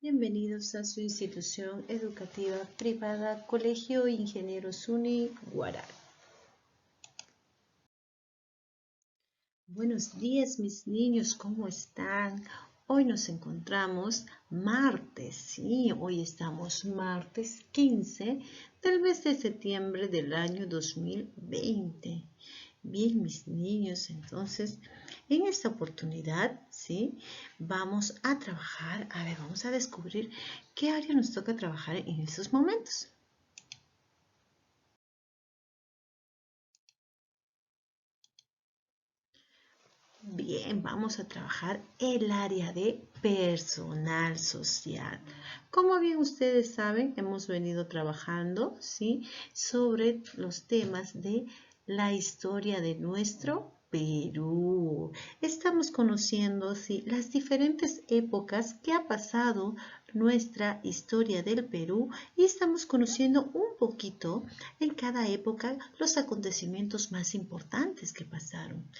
Bienvenidos a su institución educativa privada Colegio Ingeniero Zuni Guaral. Buenos días mis niños, ¿cómo están? Hoy nos encontramos martes, sí, hoy estamos martes 15 del mes de septiembre del año 2020. Bien, mis niños, entonces, en esta oportunidad, ¿sí? Vamos a trabajar, vamos a descubrir qué área nos toca trabajar en estos momentos. Bien, vamos a trabajar el área de personal social. Como bien ustedes saben, hemos venido trabajando, ¿sí? Sobre los temas de la historia de nuestro Perú. Estamos conociendo, ¿sí? Las diferentes épocas que ha pasado nuestra historia del Perú y estamos conociendo un poquito en cada época los acontecimientos más importantes que pasaron.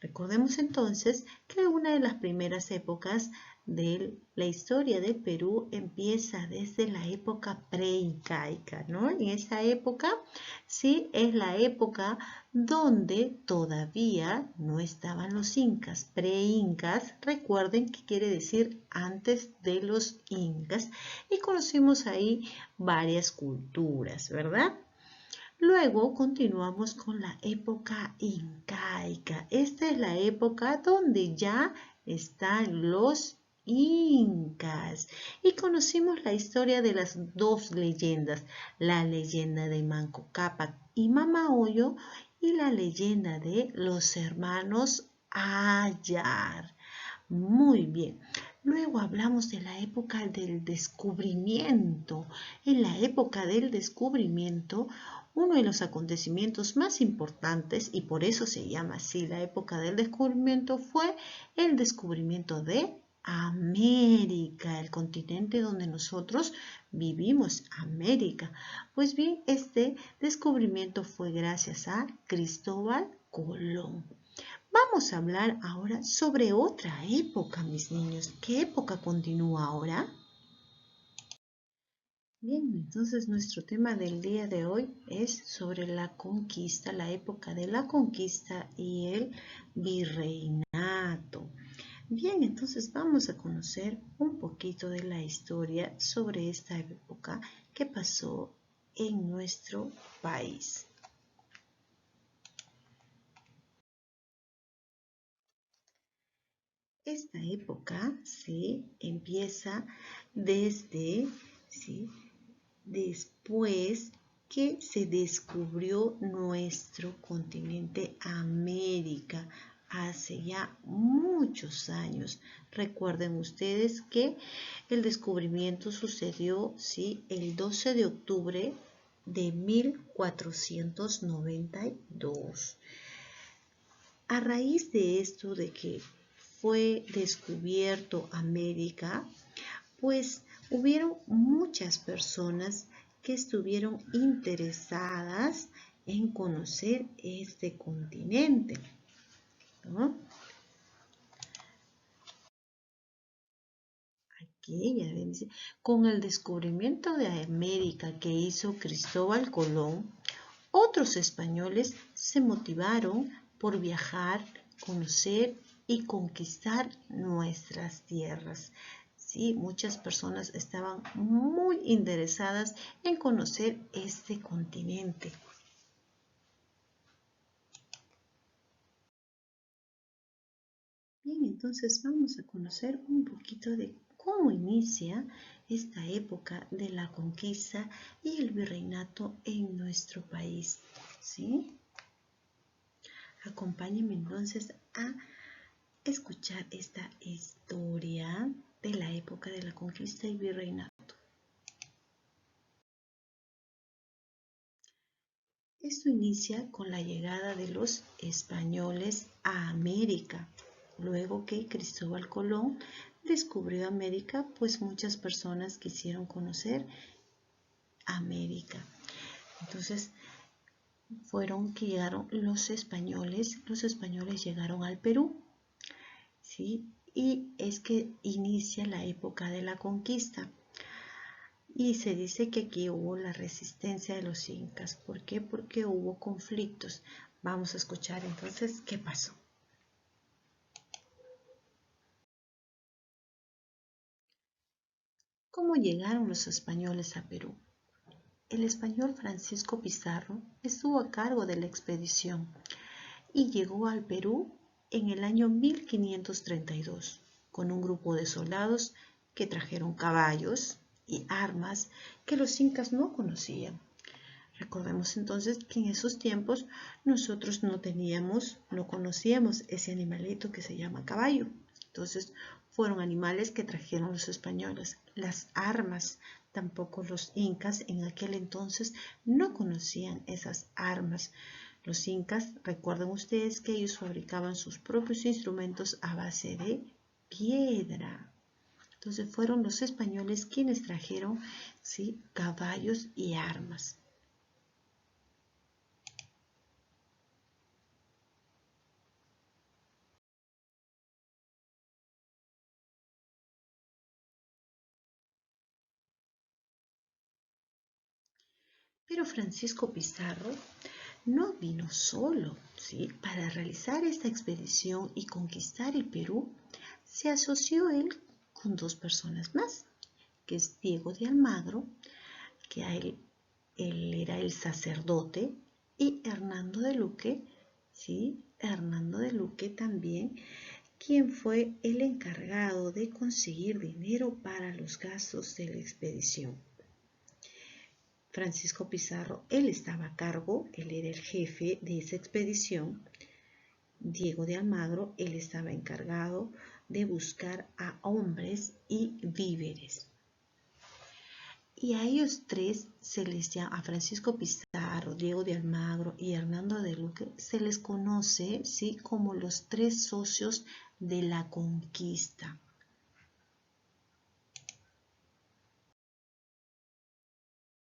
Recordemos entonces que una de las primeras épocas de la historia del Perú empieza desde la época preincaica, ¿no? En esa época, sí, es la época donde todavía no estaban los incas. Preincas, recuerden que quiere decir antes de los incas, y conocimos ahí varias culturas, ¿verdad? Luego continuamos con la época incaica. Esta es la época donde ya están los incas. Y conocimos la historia de las dos leyendas, la leyenda de Manco Cápac y Mamahoyo y la leyenda de los hermanos Ayar. Muy bien. Luego hablamos de la época del descubrimiento. En la época del descubrimiento, uno de los acontecimientos más importantes, y por eso se llama así la época del descubrimiento, fue el descubrimiento de América, el continente donde nosotros vivimos, América. Pues bien, este descubrimiento fue gracias a Cristóbal Colón. Vamos a hablar ahora sobre otra época, mis niños. ¿Qué época continúa ahora? Bien, entonces nuestro tema del día de hoy es sobre la conquista, la época de la conquista y el virreinato. Bien, entonces vamos a conocer un poquito de la historia sobre esta época que pasó en nuestro país. Esta época, ¿sí? Empieza desde, ¿sí? Después que se descubrió nuestro continente América hace ya muchos años. Recuerden ustedes que el descubrimiento sucedió, ¿sí? El 12 de octubre de 1492. A raíz de esto, de que fue descubierto América, pues hubieron muchas personas que estuvieron interesadas en conocer este continente, ¿no? Aquí ya ven, dice, con el descubrimiento de América que hizo Cristóbal Colón, otros españoles se motivaron por viajar, conocer y conquistar nuestras tierras. Sí, muchas personas estaban muy interesadas en conocer este continente. Bien, entonces vamos a conocer un poquito de cómo inicia esta época de la conquista y el virreinato en nuestro país. ¿Sí? Acompáñenme entonces a escuchar esta historia de la época de la conquista y virreinato. Esto inicia con la llegada de los españoles a América. Luego que Cristóbal Colón descubrió América, pues muchas personas quisieron conocer América. Entonces fueron que llegaron los españoles llegaron al Perú, ¿sí? y es que inicia la época de la conquista. Y se dice que aquí hubo la resistencia de los incas. ¿Por qué? Porque hubo conflictos. Vamos a escuchar entonces qué pasó. ¿Cómo llegaron los españoles a Perú? El español Francisco Pizarro estuvo a cargo de la expedición y llegó al Perú en el año 1532 con un grupo de soldados que trajeron caballos y armas que los incas no conocían. Recordemos entonces que en esos tiempos nosotros no conocíamos ese animalito que se llama caballo. Entonces fueron animales que trajeron los españoles. Las armas, tampoco los incas en aquel entonces no conocían esas armas. Los incas, recuerden ustedes que ellos fabricaban sus propios instrumentos a base de piedra. Entonces fueron los españoles quienes trajeron, ¿sí?, caballos y armas. Pero Francisco Pizarro no vino solo, ¿sí? Para realizar esta expedición y conquistar el Perú, se asoció él con dos personas más, que es Diego de Almagro, que él era el sacerdote, y Hernando de Luque, ¿sí? Hernando de Luque también, quien fue el encargado de conseguir dinero para los gastos de la expedición. Francisco Pizarro, él estaba a cargo, él era el jefe de esa expedición. Diego de Almagro, él estaba encargado de buscar a hombres y víveres. Y a ellos tres se les llama, a Francisco Pizarro, Diego de Almagro y Hernando de Luque, se les conoce, ¿sí?, como los tres socios de la conquista.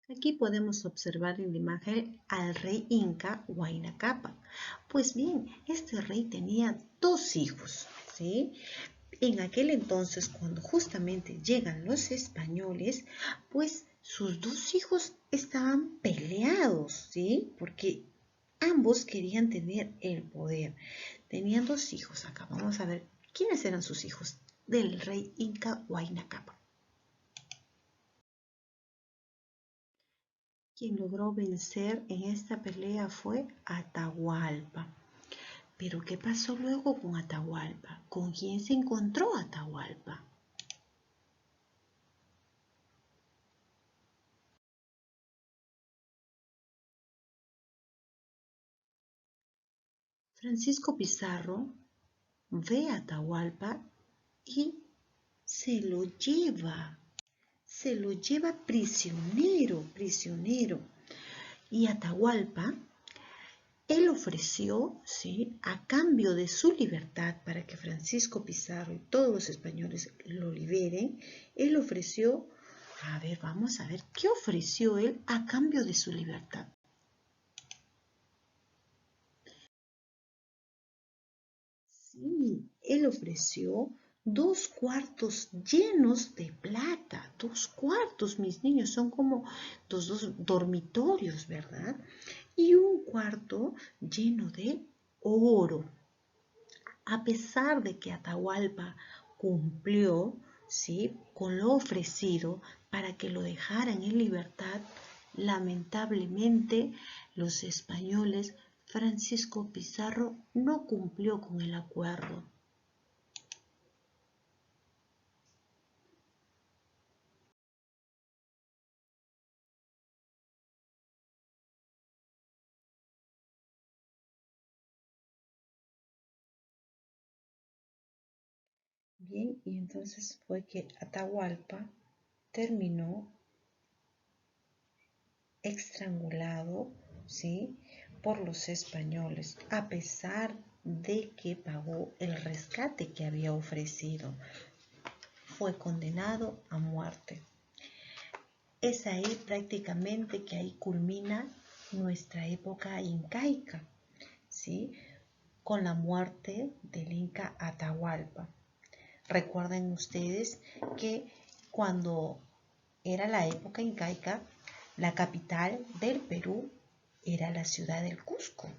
Aquí podemos observar en la imagen al rey inca Huayna Cápac. Pues bien, este rey tenía dos hijos, ¿sí? En aquel entonces, cuando justamente llegan los españoles, pues sus dos hijos estaban peleados, ¿sí? Porque ambos querían tener el poder. Tenían dos hijos acá. Vamos a ver quiénes eran sus hijos del rey inca Huayna Cápac. Quien logró vencer en esta pelea fue Atahualpa. Pero ¿qué pasó luego con Atahualpa? ¿Con quién se encontró Atahualpa? Francisco Pizarro ve a Atahualpa y se lo lleva prisionero. Y Atahualpa, él ofreció, ¿sí?, a cambio de su libertad para que Francisco Pizarro y todos los españoles lo liberen, él ofreció, a ver, vamos a ver, ¿qué ofreció él a cambio de su libertad? Sí, él ofreció 2 cuartos llenos de plata. 2 cuartos, mis niños, son como dos dormitorios, ¿verdad? Y un cuarto lleno de oro. A pesar de que Atahualpa cumplió, ¿sí?, con lo ofrecido para que lo dejaran en libertad, lamentablemente los españoles, Francisco Pizarro no cumplió con el acuerdo. Bien, y entonces fue que Atahualpa terminó estrangulado, ¿sí?, por los españoles, a pesar de que pagó el rescate que había ofrecido. Fue condenado a muerte. Es ahí prácticamente que ahí culmina nuestra época incaica, ¿sí?, con la muerte del Inca Atahualpa. Recuerden ustedes que cuando era la época incaica, la capital del Perú era la ciudad del Cusco.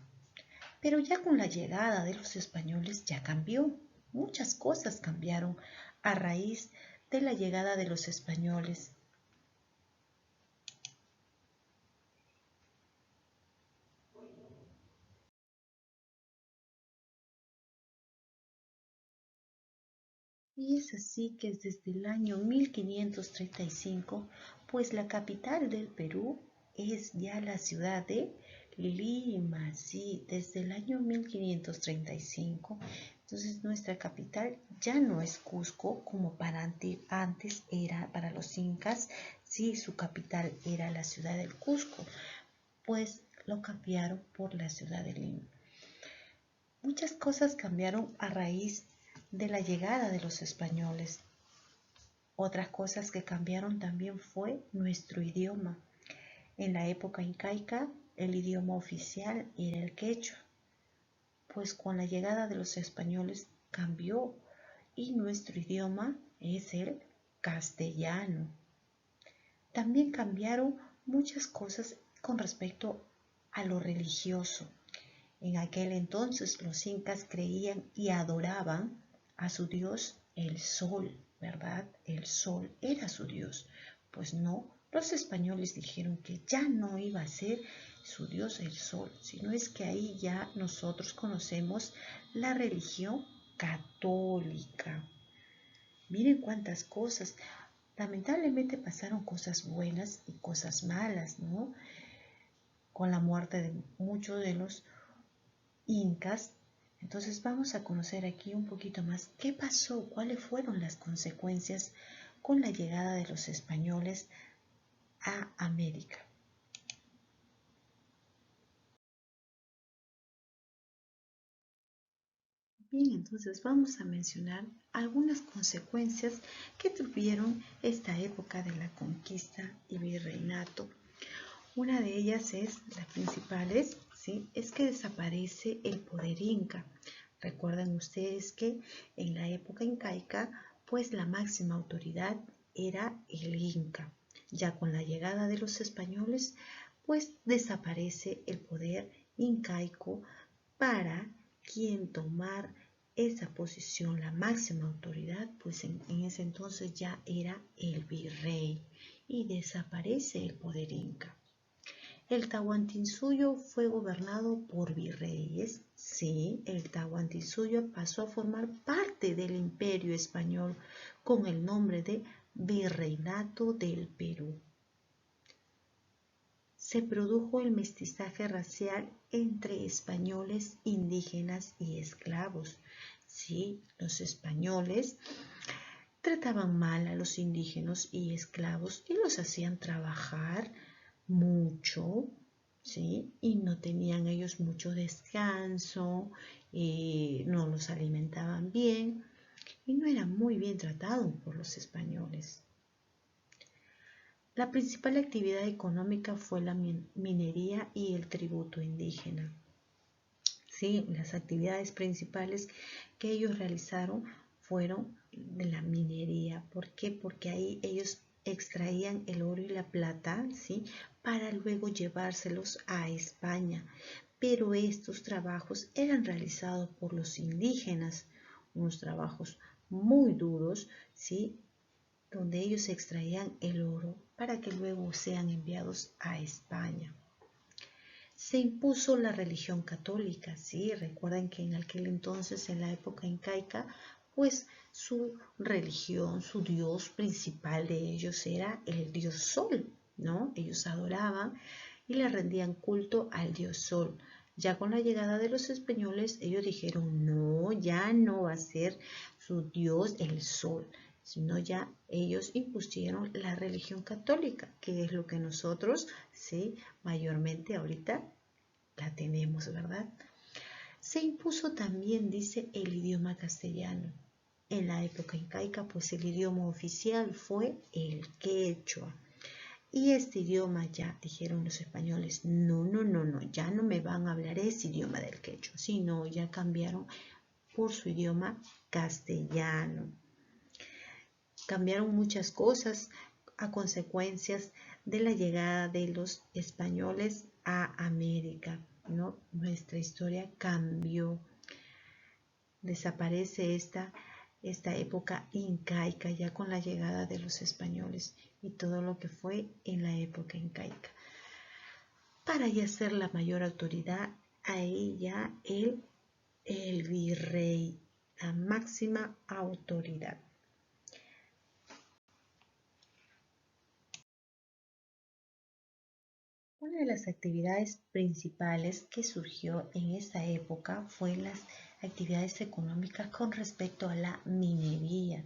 Pero ya con la llegada de los españoles ya cambió. Muchas cosas cambiaron a raíz de la llegada de los españoles. Y es así que desde el año 1535, pues la capital del Perú es ya la ciudad de Lima, sí, desde el año 1535. Entonces nuestra capital ya no es Cusco como antes era para los incas, sí, su capital era la ciudad del Cusco, pues lo cambiaron por la ciudad de Lima. Muchas cosas cambiaron a raíz de la llegada de los españoles. Otras cosas que cambiaron también fue nuestro idioma. En la época incaica, el idioma oficial era el quechua, pues con la llegada de los españoles cambió y nuestro idioma es el castellano. También cambiaron muchas cosas con respecto a lo religioso. En aquel entonces los incas creían y adoraban a su dios el sol, ¿verdad? El sol era su dios. Pues no, los españoles dijeron que ya no iba a ser su dios el sol, sino es que ahí ya nosotros conocemos la religión católica. Miren cuántas cosas. Lamentablemente pasaron cosas buenas y cosas malas, ¿no? Con la muerte de muchos de los incas. Entonces vamos a conocer aquí un poquito más qué pasó, cuáles fueron las consecuencias con la llegada de los españoles a América. Bien, entonces vamos a mencionar algunas consecuencias que tuvieron esta época de la conquista y virreinato. Una de ellas es, las principales, ¿sí? Es que desaparece el poder inca. Recuerden ustedes que en la época incaica, pues la máxima autoridad era el inca. Ya con la llegada de los españoles, pues desaparece el poder incaico para quien tomar esa posición, la máxima autoridad, pues en ese entonces ya era el virrey y desaparece el poder inca. El Tahuantinsuyo fue gobernado por virreyes. Sí, el Tahuantinsuyo pasó a formar parte del Imperio Español con el nombre de Virreinato del Perú. Se produjo el mestizaje racial entre españoles, indígenas y esclavos. Sí, los españoles trataban mal a los indígenas y esclavos y los hacían trabajar mucho, ¿sí? Y no tenían ellos mucho descanso, no los alimentaban bien y no eran muy bien tratados por los españoles. La principal actividad económica fue la minería y el tributo indígena. Sí, las actividades principales que ellos realizaron fueron de la minería. ¿Por qué? Porque ahí ellos extraían el oro y la plata, ¿sí? Para luego llevárselos a España. Pero estos trabajos eran realizados por los indígenas, unos trabajos muy duros, ¿sí? Donde ellos extraían el oro para que luego sean enviados a España. Se impuso la religión católica, ¿sí? Recuerden que en aquel entonces, en la época incaica, pues su religión, su dios principal de ellos era el dios Sol, ¿no? Ellos adoraban y le rendían culto al dios Sol. Ya con la llegada de los españoles, ellos dijeron, no, ya no va a ser su dios el Sol, sino ya ellos impusieron la religión católica, que es lo que nosotros, sí, mayormente ahorita la tenemos, ¿verdad? Se impuso también, dice, el idioma castellano. En la época incaica, pues el idioma oficial fue el quechua. Y este idioma ya, dijeron los españoles, no, ya no me van a hablar ese idioma del quechua, sino ya cambiaron por su idioma castellano. Cambiaron muchas cosas a consecuencias de la llegada de los españoles a América, ¿no? Nuestra historia cambió. Desaparece esta época incaica ya con la llegada de los españoles y todo lo que fue en la época incaica. Para ya ser la mayor autoridad, a ella el virrey, la máxima autoridad. Una de las actividades principales que surgió en esta época fue las actividades económicas con respecto a la minería.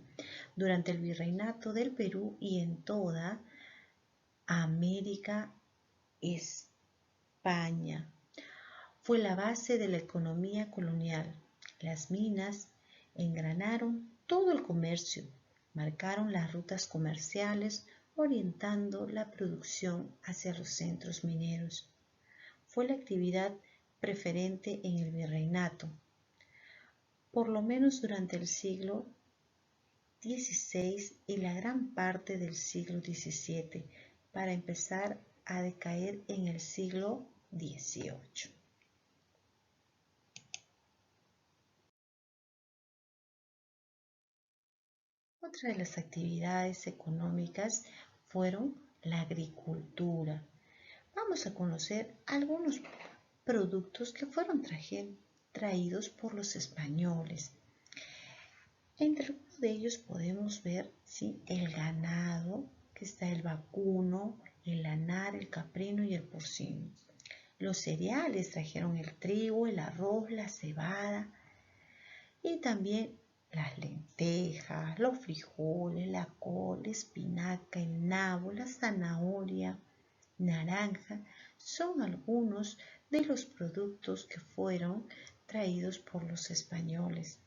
Durante el virreinato del Perú y en toda América, España fue la base de la economía colonial. Las minas engranaron todo el comercio, marcaron las rutas comerciales, orientando la producción hacia los centros mineros. Fue la actividad preferente en el virreinato, por lo menos durante el siglo XVI y la gran parte del siglo XVII, para empezar a decaer en el siglo XVIII. Otra de las actividades económicas fueron la agricultura. Vamos a conocer algunos productos que fueron traídos por los españoles. Entre uno de ellos podemos ver el ganado, que está el vacuno, el lanar, el caprino y el porcino. Los cereales trajeron el trigo, el arroz, la cebada y también las lentejas, los frijoles, la col, la espinaca, el nabo, la zanahoria, naranja, son algunos de los productos que fueron traídos por los españoles.